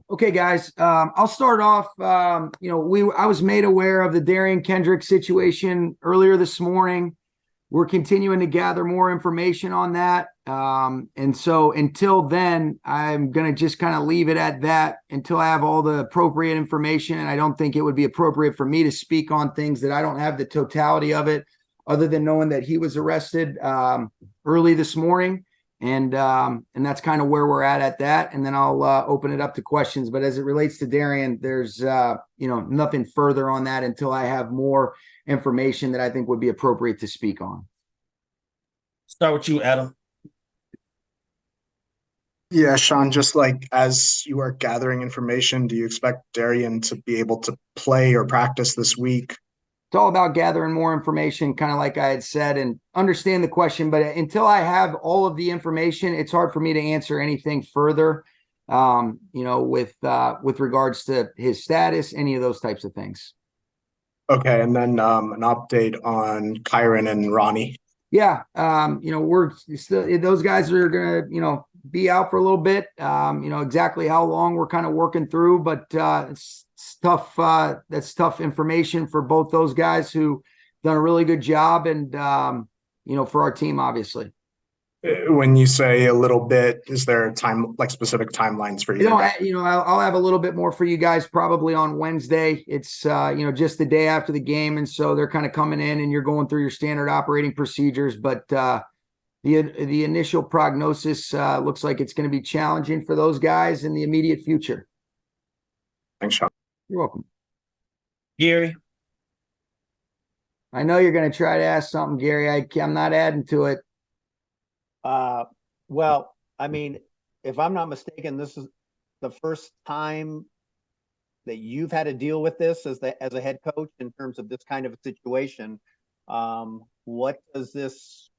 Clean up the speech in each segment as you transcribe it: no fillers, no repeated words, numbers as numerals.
Okay, guys. I'll start off. I was made aware of the Darian Kendrick situation earlier this morning. We're continuing to gather more information on that. And so until then, I'm going to just kind of leave it at that until I have all the appropriate information. And I don't think it would be appropriate for me to speak on things that I don't have the totality of it, other than knowing that he was arrested early this morning. And that's kind of where we're at that. And then I'll open it up to questions. But as it relates to Darian, there's nothing further on that until I have more information that I think would be appropriate to speak on. Start with you, Adam. Yeah, Sean, just like as you are gathering information, do you expect Darian to be able to play or practice this week? It's all about gathering more information, kind of like I had said, and understand the question. But until I have all of the information, it's hard for me to answer anything further, with regards to his status, any of those types of things. Okay, and then an update on Kyren and Ronnie. Yeah, we're still, those guys are gonna, be out for a little bit. Exactly how long we're kind of working through, but it's tough. That's tough information for both those guys who done a really good job, and for our team, obviously. When you say a little bit, is there specific timelines for you? I'll have a little bit more for you guys probably on Wednesday. It's just the day after the game, and so they're kind of coming in, and you're going through your standard operating procedures. But the initial prognosis looks like it's going to be challenging for those guys in the immediate future. Thanks, Sean. You're welcome. Gary. I know you're going to try to ask something, Gary. I'm not adding to it. Well, I mean, if I'm not mistaken, this is the first time that you've had to deal with this as a head coach in terms of this kind of a situation. What does this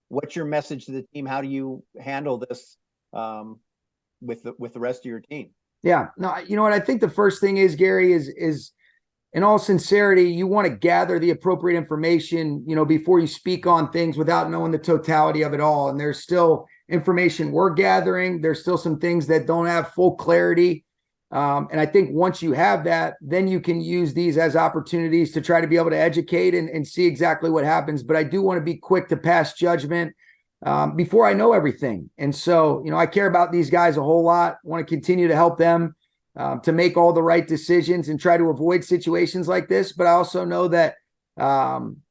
what's your message to the team? How do you handle this with the rest of your team? Yeah, no, you know what? I think the first thing is, Gary, is in all sincerity, you want to gather the appropriate information, before you speak on things without knowing the totality of it all. And there's still information we're gathering. There's still some things that don't have full clarity. And I think once you have that, then you can use these as opportunities to try to be able to educate and see exactly what happens. But I do want to be quick to pass judgment before I know everything. And so, I care about these guys a whole lot, want to continue to help them to make all the right decisions and try to avoid situations like this. But I also know that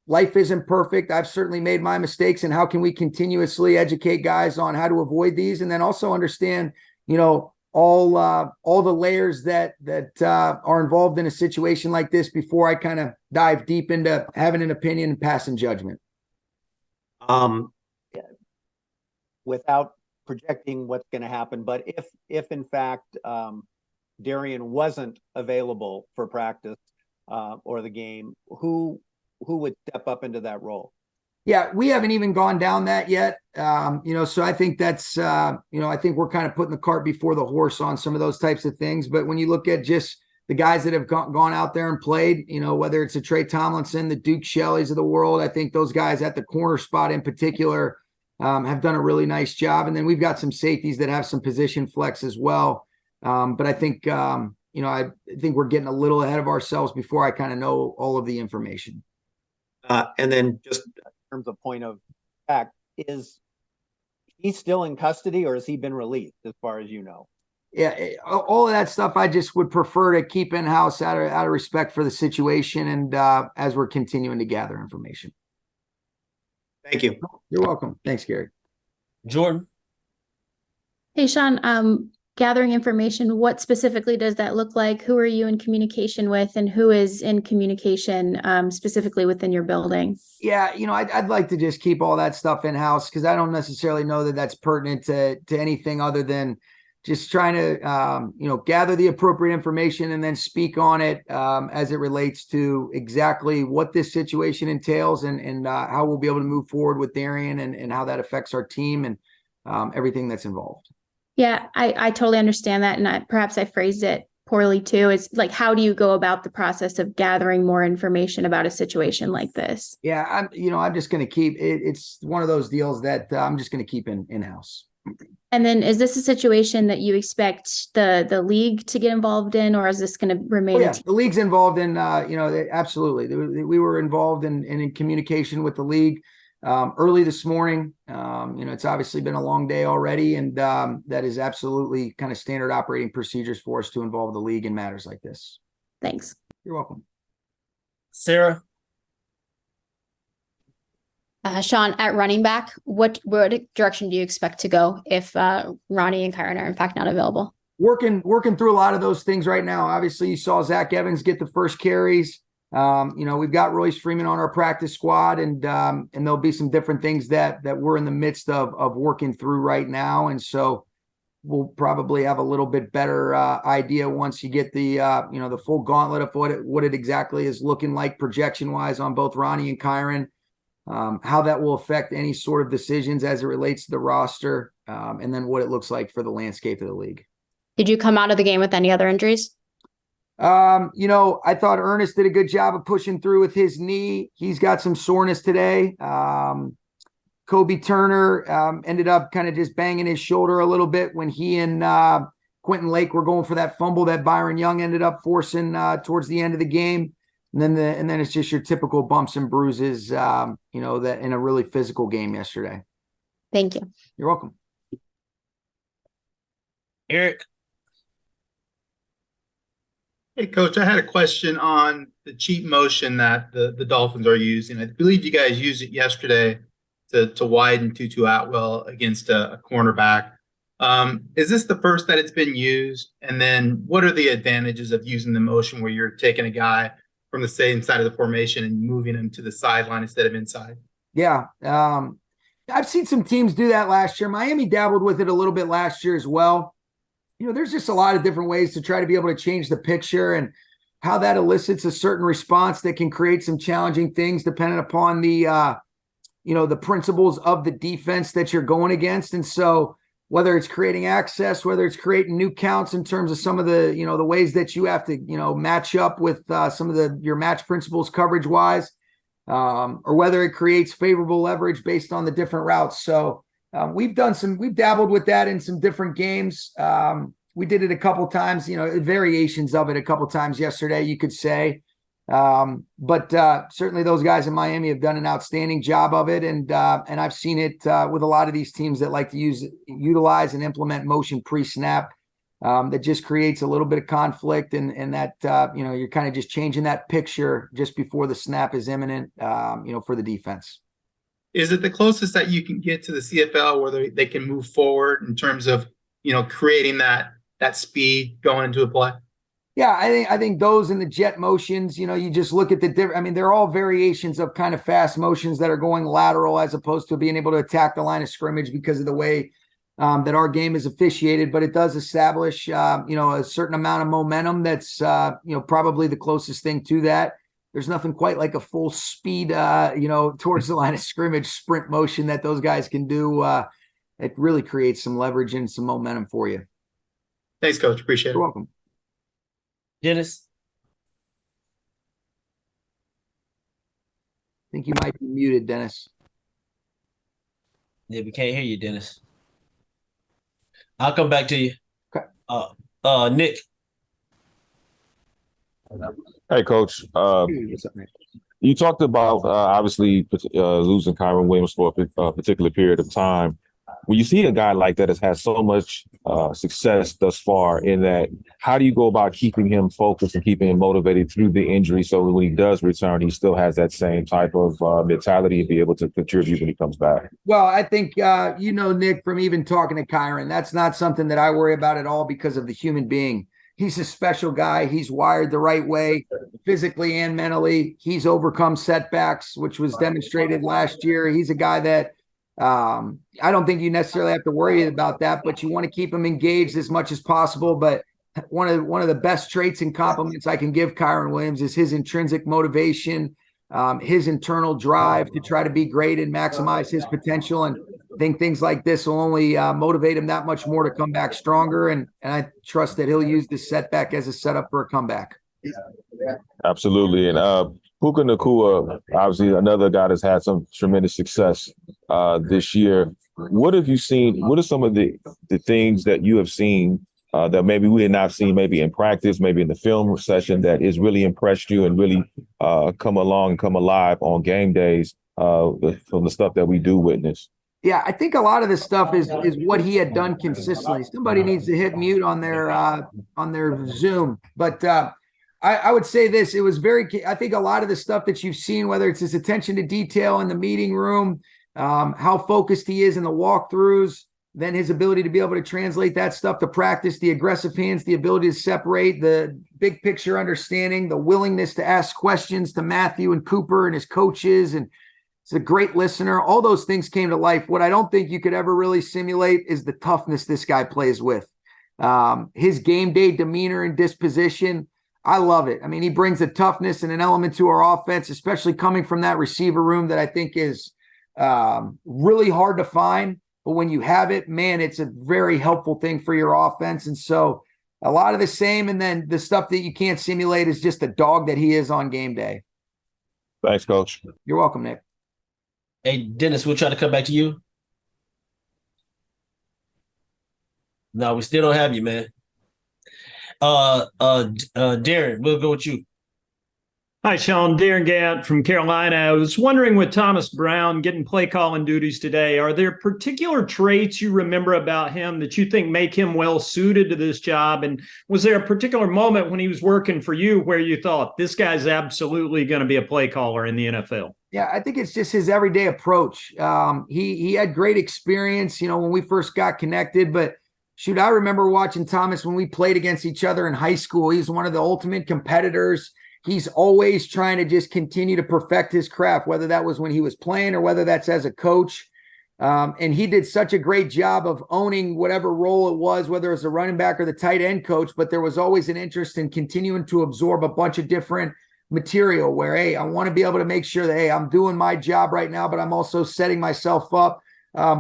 life isn't perfect. I've certainly made my mistakes, and how can we continuously educate guys on how to avoid these, and then also understand, all the layers that are involved in a situation like this before I kind of dive deep into having an opinion and passing judgment. Without projecting what's going to happen, but if in fact Darian wasn't available for practice or the game, who would step up into that role? Yeah, we haven't even gone down that yet. So I think that's, I think we're kind of putting the cart before the horse on some of those types of things. But when you look at just the guys that have gone out there and played, whether it's a Trey Tomlinson, the Duke Shelleys of the world, I think those guys at the corner spot in particular have done a really nice job. And then we've got some safeties that have some position flex as well. But I think, I think we're getting a little ahead of ourselves before I kind of know all of the information. And then just in terms of point of fact, is he still in custody or has he been released as far as you know? Yeah, all of that stuff I just would prefer to keep in-house out of respect for the situation and as we're continuing to gather information. Thank you. You're welcome. Thanks, Gary. Jordan. Hey, Sean, gathering information, what specifically does that look like? Who are you in communication with, and who is in communication specifically within your building? Yeah, I'd like to just keep all that stuff in-house because I don't necessarily know that that's pertinent to anything other than just trying to, gather the appropriate information and then speak on it as it relates to exactly what this situation entails and how we'll be able to move forward with Darian and how that affects our team and everything that's involved. Yeah, I totally understand that. And perhaps I phrased it poorly too. It's like, how do you go about the process of gathering more information about a situation like this? Yeah, I'm just going to keep it. It's one of those deals that I'm just going to keep in-house. And then is this a situation that you expect the league to get involved in, or is this going to remain? Oh, yeah, the league's involved in, absolutely. We were involved in communication with the league early this morning. It's obviously been a long day already, and that is absolutely kind of standard operating procedures for us to involve the league in matters like this. Thanks. You're welcome. Sarah. Sean, at running back, what direction do you expect to go if Ronnie and Kyren are in fact not available? Working through a lot of those things right now. Obviously, you saw Zach Evans get the first carries. We've got Royce Freeman on our practice squad, and there'll be some different things that we're in the midst of working through right now. And so we'll probably have a little bit better idea once you get the the full gauntlet of what it exactly is looking like projection wise on both Ronnie and Kyren. How that will affect any sort of decisions as it relates to the roster, and then what it looks like for the landscape of the league. Did you come out of the game with any other injuries? I thought Ernest did a good job of pushing through with his knee. He's got some soreness today. Kobe Turner ended up kind of just banging his shoulder a little bit when he and Quentin Lake were going for that fumble that Byron Young ended up forcing towards the end of the game. And then it's just your typical bumps and bruises, that in a really physical game yesterday. Thank you. You're welcome. Eric. Hey, Coach, I had a question on the cheat motion that the Dolphins are using. I believe you guys used it yesterday to widen Tutu Atwell against a cornerback. Is this the first that it's been used? And then what are the advantages of using the motion where you're taking a guy from the same side of the formation and moving him to the sideline instead of inside? Yeah. I've seen some teams do that last year. Miami dabbled with it a little bit last year as well. There's just a lot of different ways to try to be able to change the picture and how that elicits a certain response that can create some challenging things depending upon the principles of the defense that you're going against. And so whether it's creating access, whether it's creating new counts in terms of some of the, the ways that you have to, match up with some of your match principles coverage wise, or whether it creates favorable leverage based on the different routes. So we've dabbled with that in some different games. We did it a couple times, variations of it a couple times yesterday, you could say. But certainly those guys in Miami have done an outstanding job of it. And I've seen it with a lot of these teams that like to utilize and implement motion pre-snap. That just creates a little bit of conflict and that, you're kind of just changing that picture just before the snap is imminent, for the defense. Is it the closest that you can get to the CFL where they can move forward in terms of, creating that speed going into a play? Yeah, I think those and the jet motions, you just look at the different. They're all variations of kind of fast motions that are going lateral as opposed to being able to attack the line of scrimmage because of the way that our game is officiated. But it does establish, a certain amount of momentum. That's, probably the closest thing to that. There's nothing quite like a full speed, towards the line of scrimmage sprint motion that those guys can do. It really creates some leverage and some momentum for you. Thanks, Coach. Appreciate it. You're welcome. Dennis. I think you might be muted, Dennis. Yeah, we can't hear you, Dennis. I'll come back to you. Okay. Nick. Hey, Coach. What's up, Nick? You talked about obviously losing Kyren Williams for a particular period of time. When you see a guy like that has had so much success thus far in that, how do you go about keeping him focused and keeping him motivated through the injury so that when he does return, he still has that same type of mentality and be able to contribute when he comes back? Well, I think, Nick, from even talking to Kyren, that's not something that I worry about at all because of the human being. He's a special guy. He's wired the right way, physically and mentally. He's overcome setbacks, which was demonstrated last year. He's a guy that I don't think you necessarily have to worry about that, but you want to keep him engaged as much as possible. But one of the best traits and compliments I can give Kyren Williams is his intrinsic motivation, his internal drive to try to be great and maximize his potential. And I think things like this will only motivate him that much more to come back stronger. And I trust that he'll use this setback as a setup for a comeback. Absolutely. And Puka Nacua, obviously another guy that's had some tremendous success this year. What have you seen? What are some of the things that you have seen that maybe we had not seen, maybe in practice, maybe in the film session, that has really impressed you and really come alive on game days from the stuff that we do witness? Yeah, I think a lot of this stuff is what he had done consistently. Somebody needs to hit mute on their Zoom. But I would say this, it was I think a lot of the stuff that you've seen, whether it's his attention to detail in the meeting room, how focused he is in the walkthroughs, then his ability to be able to translate that stuff to practice, the aggressive hands, the ability to separate, the big picture understanding, the willingness to ask questions to Matthew and Cooper and his coaches, and he's a great listener. All those things came to life. What I don't think you could ever really simulate is the toughness this guy plays with. His game day demeanor and disposition, I love it. I mean, he brings a toughness and an element to our offense, especially coming from that receiver room that I think is really hard to find. But when you have it, man, it's a very helpful thing for your offense. And so a lot of the same. And then the stuff that you can't simulate is just the dog that he is on game day. Thanks, Coach. You're welcome, Nick. Hey, Dennis, we'll try to come back to you. No, we still don't have you, man. Darren, we'll go with you. Hi, Sean. Darren Gant from Carolina. I was wondering, with Thomas Brown getting play calling duties today, are there particular traits you remember about him that you think make him well suited to this job? And was there a particular moment when he was working for you where you thought this guy's absolutely going to be a play caller in the NFL? Yeah, I think it's just his everyday approach. He had great experience, when we first got connected, but shoot, I remember watching Thomas when we played against each other in high school. He's one of the ultimate competitors. He's always trying to just continue to perfect his craft, whether that was when he was playing or whether that's as a coach. And he did such a great job of owning whatever role it was, whether it was a running back or the tight end coach, but there was always an interest in continuing to absorb a bunch of different material where, hey, I want to be able to make sure that, hey, I'm doing my job right now, but I'm also setting myself up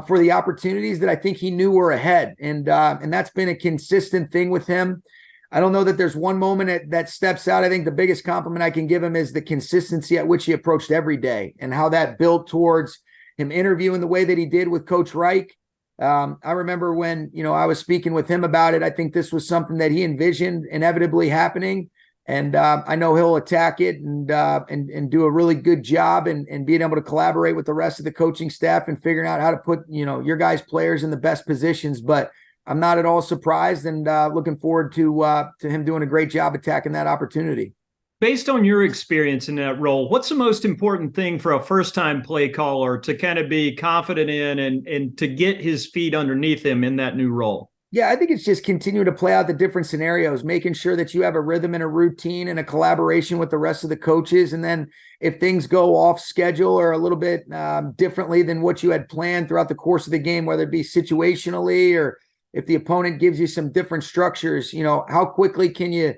for the opportunities that I think he knew were ahead. And that's been a consistent thing with him. I don't know that there's one moment that steps out. I think the biggest compliment I can give him is the consistency at which he approached every day and how that built towards him interviewing the way that he did with Coach Reich. I remember when, I was speaking with him about it, I think this was something that he envisioned inevitably happening. And I know he'll attack it and do a really good job and being able to collaborate with the rest of the coaching staff and figuring out how to put, your guys' players in the best positions. But I'm not at all surprised and looking forward to him doing a great job attacking that opportunity. Based on your experience in that role, what's the most important thing for a first-time play caller to kind of be confident in and to get his feet underneath him in that new role? Yeah, I think it's just continuing to play out the different scenarios, making sure that you have a rhythm and a routine and a collaboration with the rest of the coaches. And then if things go off schedule or a little bit differently than what you had planned throughout the course of the game, whether it be situationally or if the opponent gives you some different structures, how quickly can you,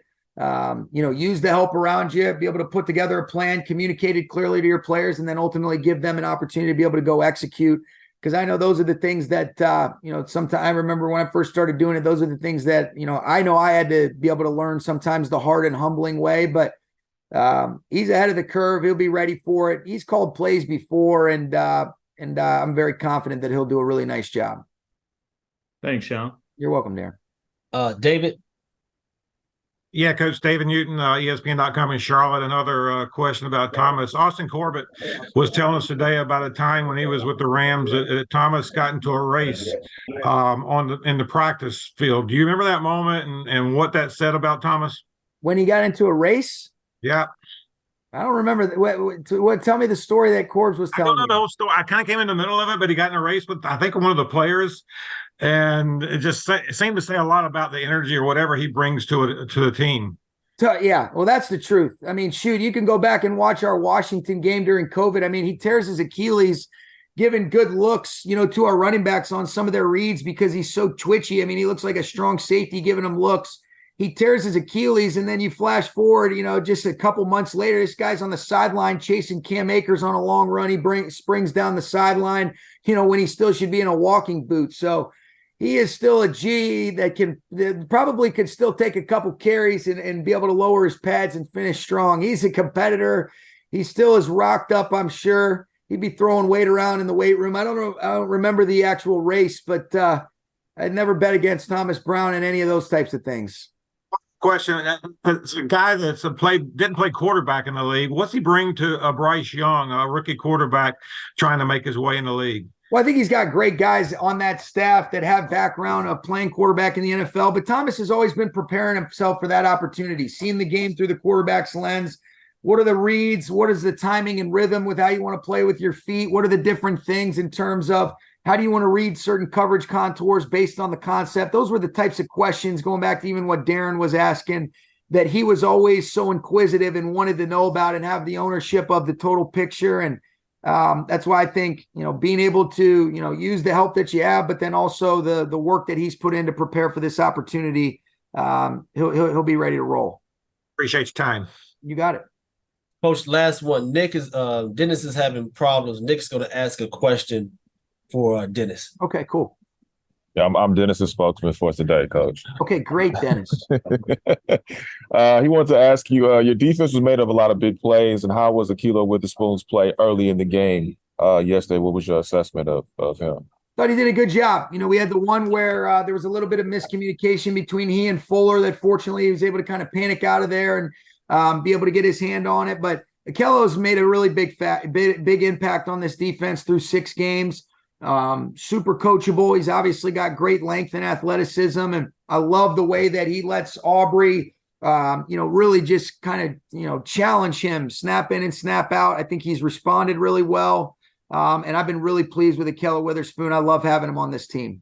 use the help around you, be able to put together a plan, communicate it clearly to your players, and then ultimately give them an opportunity to be able to go execute. Because I know those are the things that, sometimes I remember when I first started doing it, those are the things that, I know I had to be able to learn sometimes the hard and humbling way, but he's ahead of the curve. He'll be ready for it. He's called plays before, and I'm very confident that he'll do a really nice job. Thanks, Sean. You're welcome, Darren. David? Yeah, Coach David Newton, ESPN.com in Charlotte. Another question about Thomas. Austin Corbett was telling us today about a time when he was with the Rams that Thomas got into a race in the practice field. Do you remember that moment and what that said about Thomas? When he got into a race? Yeah. I don't remember. What? Tell me the story that Corbs was telling me. I don't know the whole story. I kind of came in the middle of it, but he got in a race with, I think, one of the players. And it just seemed to say a lot about the energy or whatever he brings to the team. Yeah, well, that's the truth. I mean, shoot, you can go back and watch our Washington game during COVID. I mean, he tears his Achilles giving good looks, to our running backs on some of their reads because he's so twitchy. I mean, he looks like a strong safety giving them looks. He tears his Achilles, and then you flash forward, just a couple months later, this guy's on the sideline chasing Cam Akers on a long run. He springs down the sideline, when he still should be in a walking boot. So he is still a G that probably could still take a couple carries and be able to lower his pads and finish strong. He's a competitor. He still is rocked up, I'm sure. he'd be throwing weight around in the weight room. I don't remember the actual race, but I'd never bet against Thomas Brown in any of those types of things. Question: it's a guy that's didn't play quarterback in the league. What's he bring to Bryce Young, a rookie quarterback trying to make his way in the league? Well, I think he's got great guys on that staff that have background of playing quarterback in the NFL, but Thomas has always been preparing himself for that opportunity, seeing the game through the quarterback's lens. What are the reads? What is the timing and rhythm with how you want to play with your feet? What are the different things in terms of how do you want to read certain coverage contours based on the concept? Those were the types of questions, going back to even what Darren was asking, that he was always so inquisitive and wanted to know about and have the ownership of the total picture. And that's why I think, being able to, use the help that you have, but then also the work that he's put in to prepare for this opportunity, he'll be ready to roll. Appreciate your time. You got it. Coach, last one. Dennis is having problems. Nick's going to ask a question for Dennis. Okay, cool. Yeah, I'm Dennis's spokesman for today, Coach. Okay, great, Dennis. He wanted to ask you, your defense was made of a lot of big plays, and how was Ahkello Witherspoon's play early in the game yesterday? What was your assessment of him? Thought he did a good job. We had the one where there was a little bit of miscommunication between he and Fuller that fortunately he was able to kind of panic out of there and be able to get his hand on it. But Ahkello's made a really big impact on this defense through 6 games. Super coachable. He's obviously got great length and athleticism. And I love the way that he lets Aubrey, really just kind of, challenge him, snap in and snap out. I think he's responded really well. And I've been really pleased with Ahkello Witherspoon. I love having him on this team.